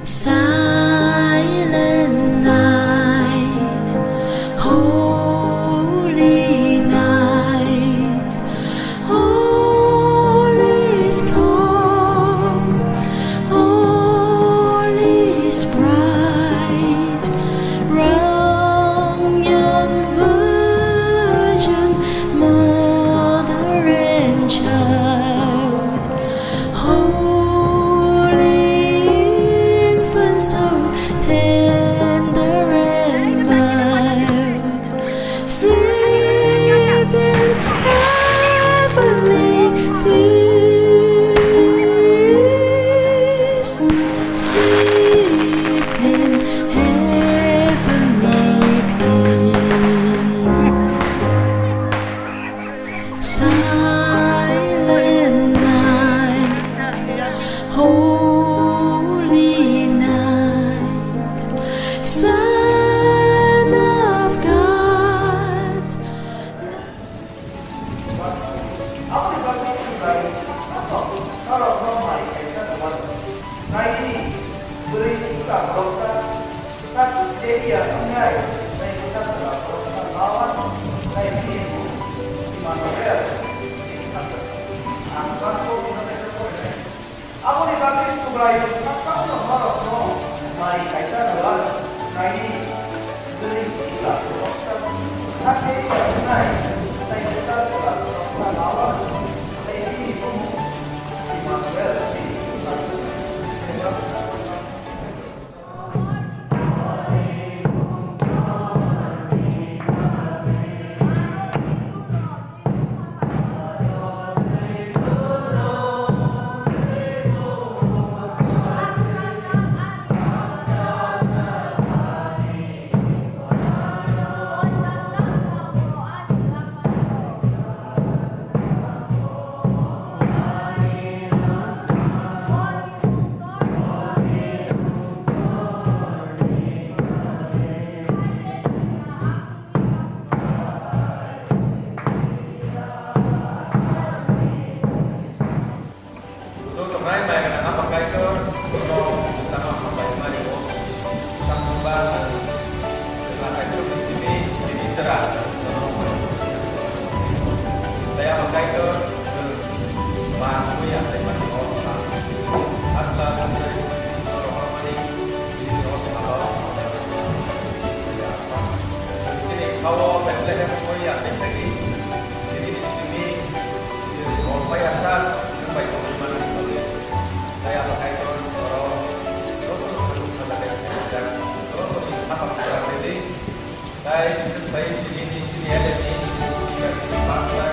Silent night, holy night, all is calm, all is bright, young and virgin, mother and child, holy infant, so tender and mild, sleep in heavenly peace, sleep in heavenly peace. Silent night, holy night, Son of God. Untuk khlainai apa Kaitor, bono sama hamjakmani, sambungan setelah Kaitor di sini jadi cerah. Saya Kaitor bantu ya saya mandi orang asal dari rohor mani di rohor atau ini kalau saya mau ya lagi jadi di sini kalau saya asal sampai ke mana saya Kaitor borok Joto ada dan Joto di apa jadi saya di sini ada di pasar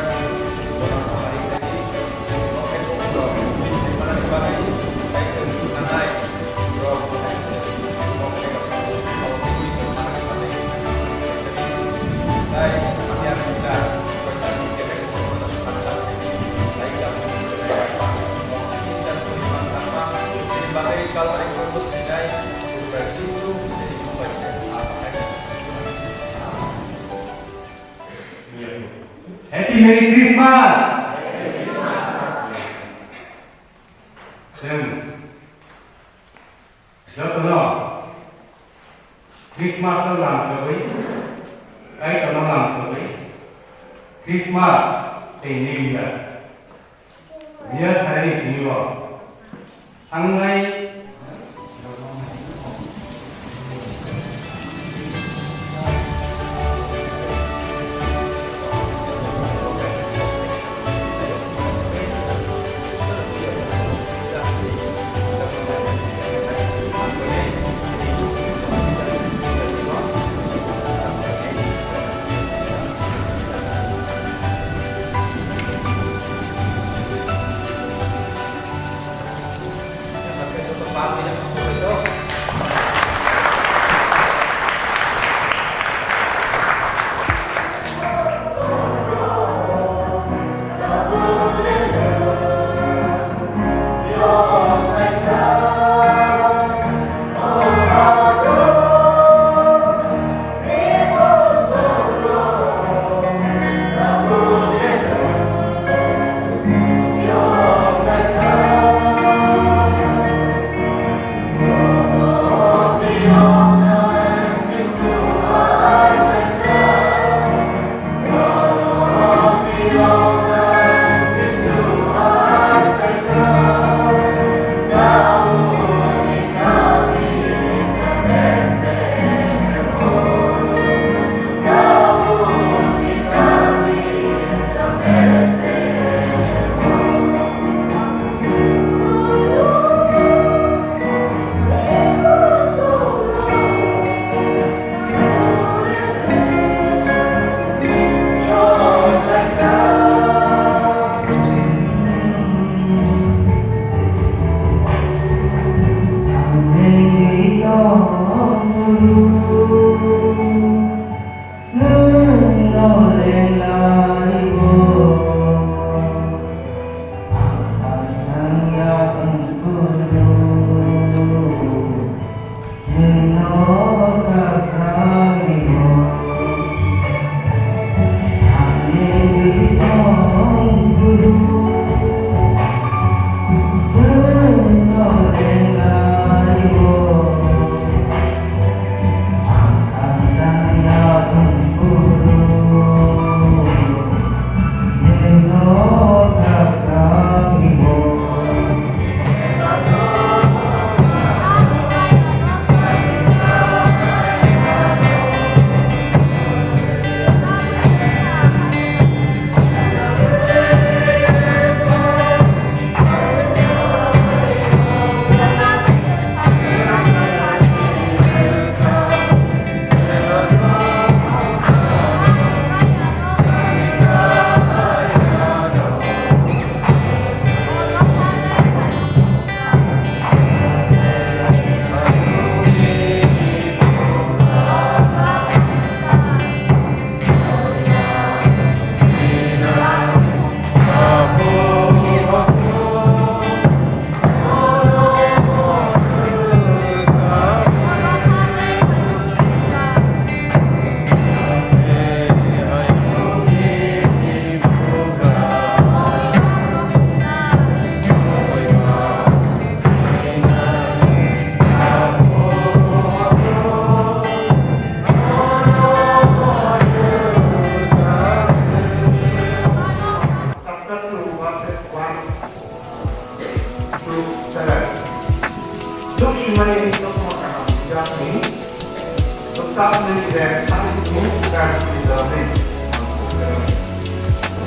Happy Merry Christmas. Joto Christmas nó làm sự với Kaitor nó làm sự với Christmas tình New Year Year Chinese New Year tháng ngày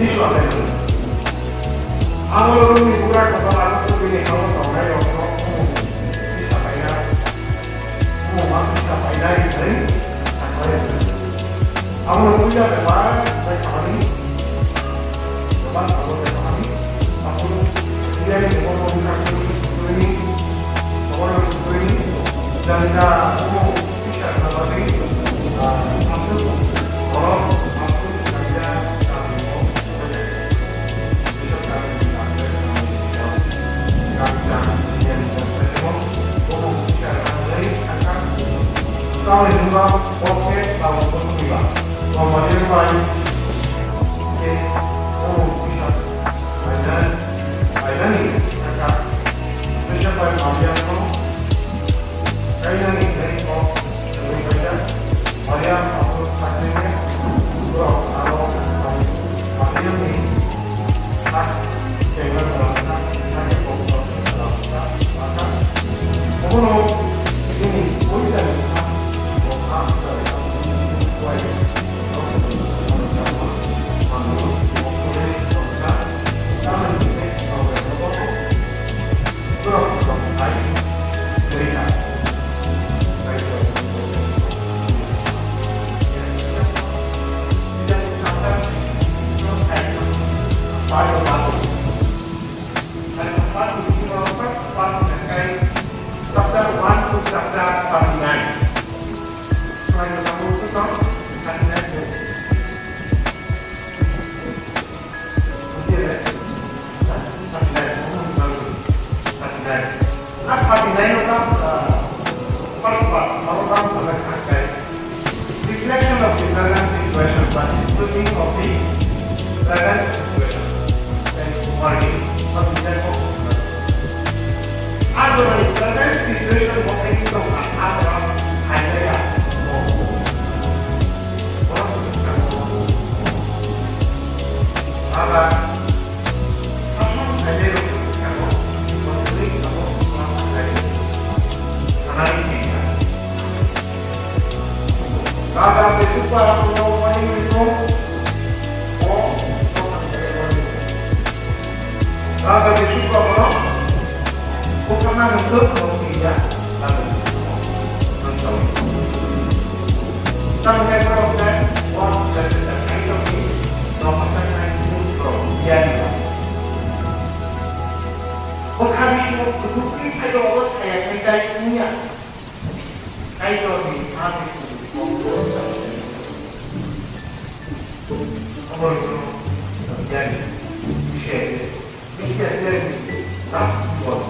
Dito ada. Kalau lu kurang kepala aku ini kalau tahu ya orang bisa bayar, mau masuk bisa bayar ini, saya. Aku punya lebar, saya kami, lebar aku kami, aku dia yang mau ini, dan aku bisa sampai masuk borok. Kalau juga oke, kalau pun juga, kemudian lain, bisa, ada nih, agak, siapa yang ambil itu, kayaknya nih dari kok, lebih banyak, saya aku pastinya, bro, kalau pastinya nih, jangan melakukan, hanya fokus melakukan, maka, kalau ini, boleh reflection of the current situation, but including of the present situation. Then working for the type of actually, present situation working from around idea. Cada vez que para o país cada vez que para o caminho todo não fica também para o que pode ser feito aqui não passa muito diário o caminho do que faz o outro é a ideia Kaitor di hati komor itu terjadi bisa jadi transport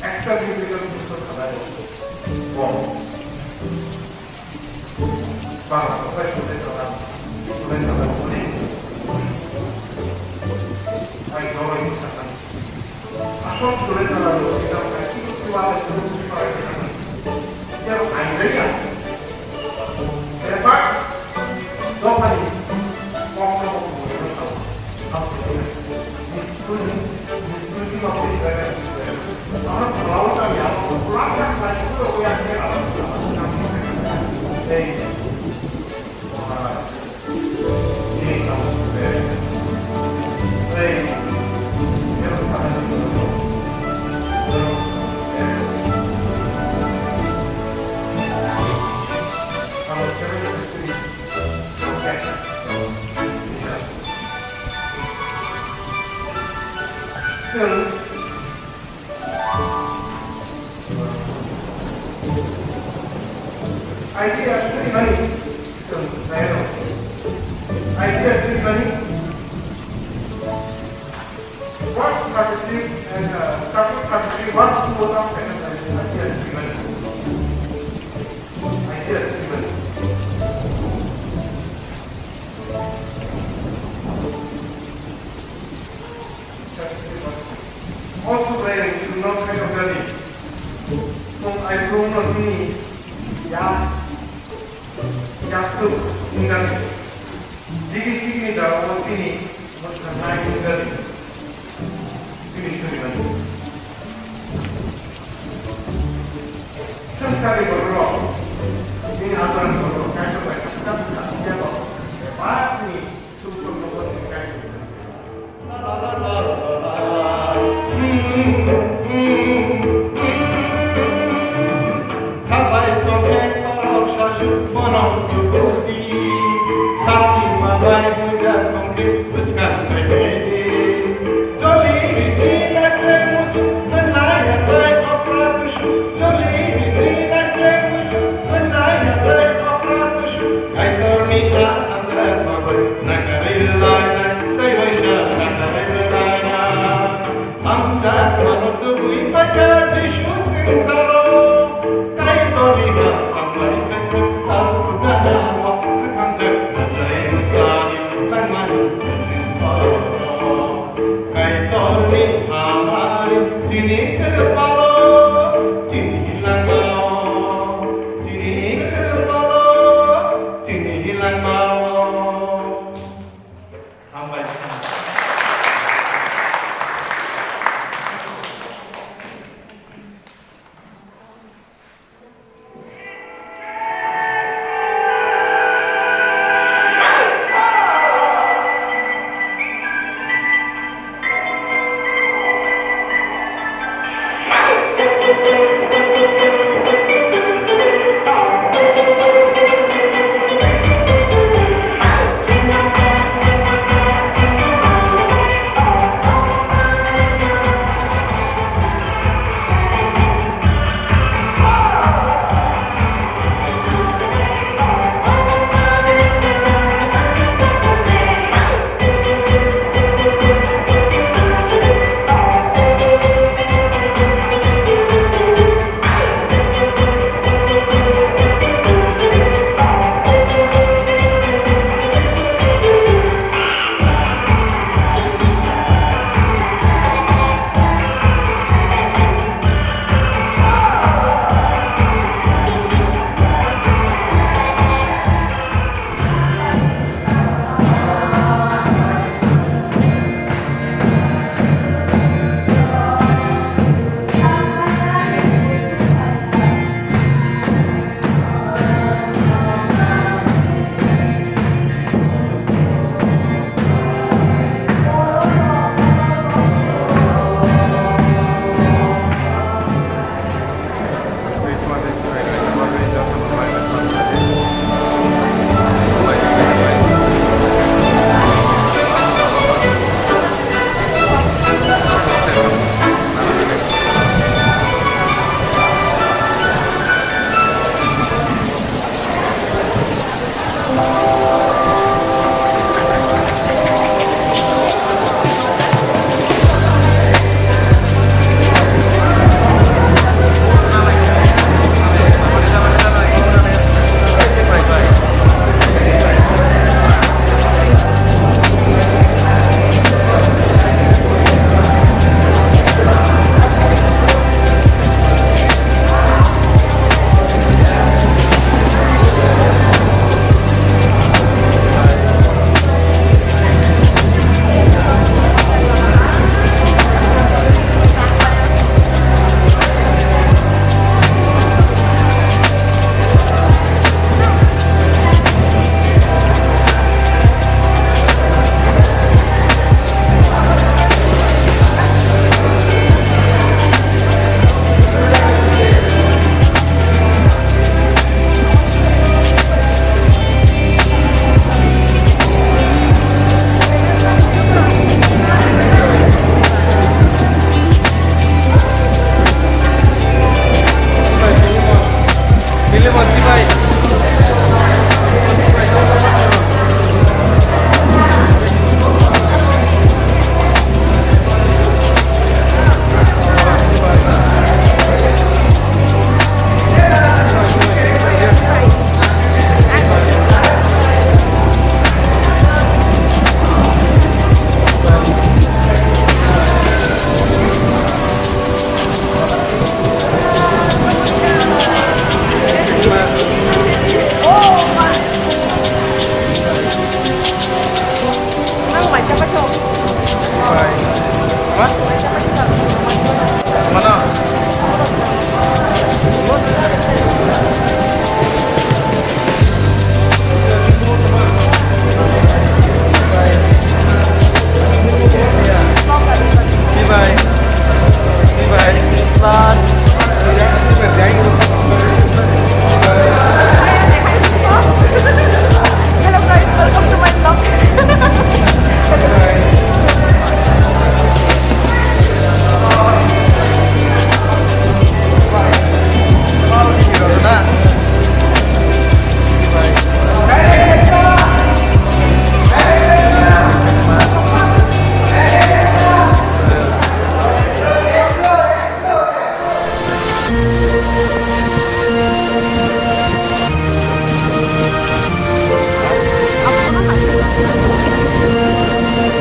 ekstra diberikan untuk kepada uang bahwa apa sudah terang boleh Kaitor itu akan asal sudah terlalu kita itu keluar dari kita Pero idea. Lepas dua kali ngomong idea free money. Idea free money. What strategy and starting strategy, what to work on idea free money. Idea free money. Also very to not kind of value. So I don't know me. Jatuh tinggal diri dalam ini mwthangjak tinggal ini songdari borok ini aturan borok Kaitor kita siapa lepas ini sumber borok Kaitor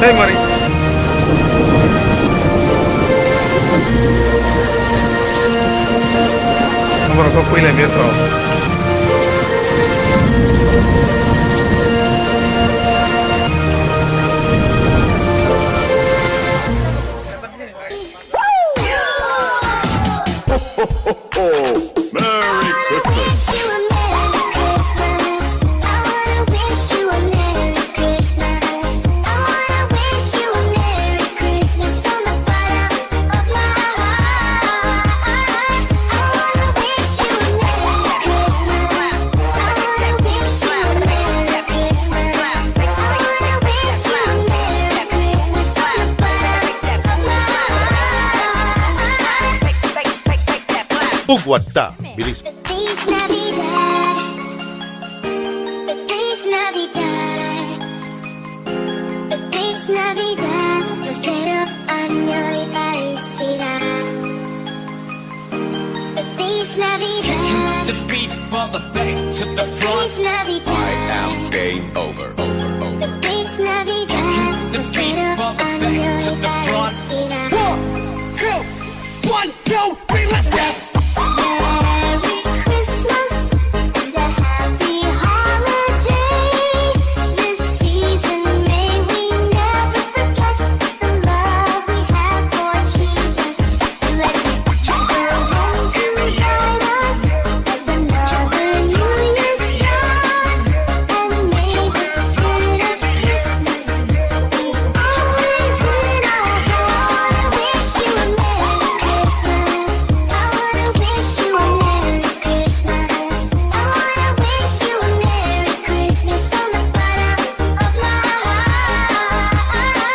Hey, mari. Borok ko pwede beto. Merry Christmas! Bugwata, bilis. Feliz Navidad. Feliz Navidad. Feliz Navidad. Prospero año y felicidad. Feliz Navidad. The beat from the back to the front. Feliz Navidad. I am game over. Feliz Navidad. The beat Prospero from the año back to y the front. felicidad. 1, 2, 3, let's go. Merry Christmas and a happy holiday. This season may we never forget the love we have for Jesus. Let go home to guide us as another New Year start. And may the spirit of Christmas be always in our heart. I wish you a Merry Christmas. I wanna wish you a Merry Christmas. I wanna wish you a Merry Christmas from the bottom of my heart. I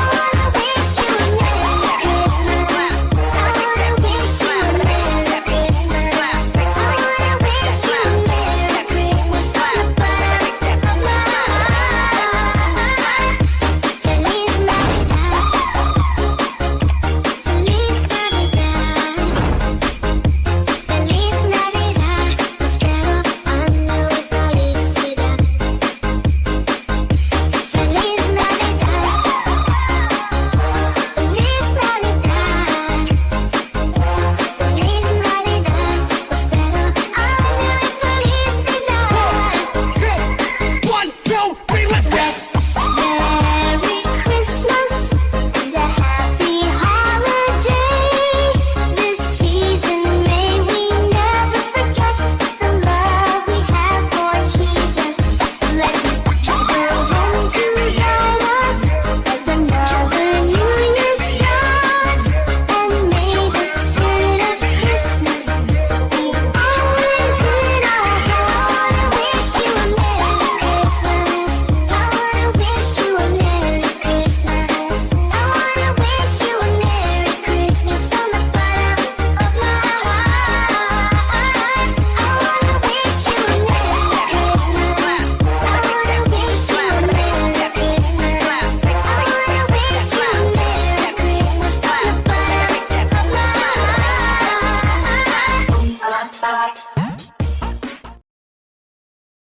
wanna wish you a Merry Christmas. I wanna wish you a Merry Christmas. I wanna wish you a Merry Christmas from the bottom of my heart. Feliz Navidad. Feliz Navidad. Feliz Navidad, prospero año y felicidad. Feliz Navidad. Feliz Navidad. Feliz Navidad, prospero año y felicidad. 1, 2, 3, let's go. Merry Christmas and a happy holiday. This season may we never forget the love we have for Jesus. Let go home to guide us as another New Year start. And may the spirit of Christmas be always in our heart. I wish you a Merry Christmas. I wanna wish you a Merry Christmas. I wanna wish you a Merry Christmas from the bottom of my heart. I wanna wish you a Merry Christmas. I wanna wish you a Merry Christmas. I wanna wish you a Merry Christmas from the bottom of my heart.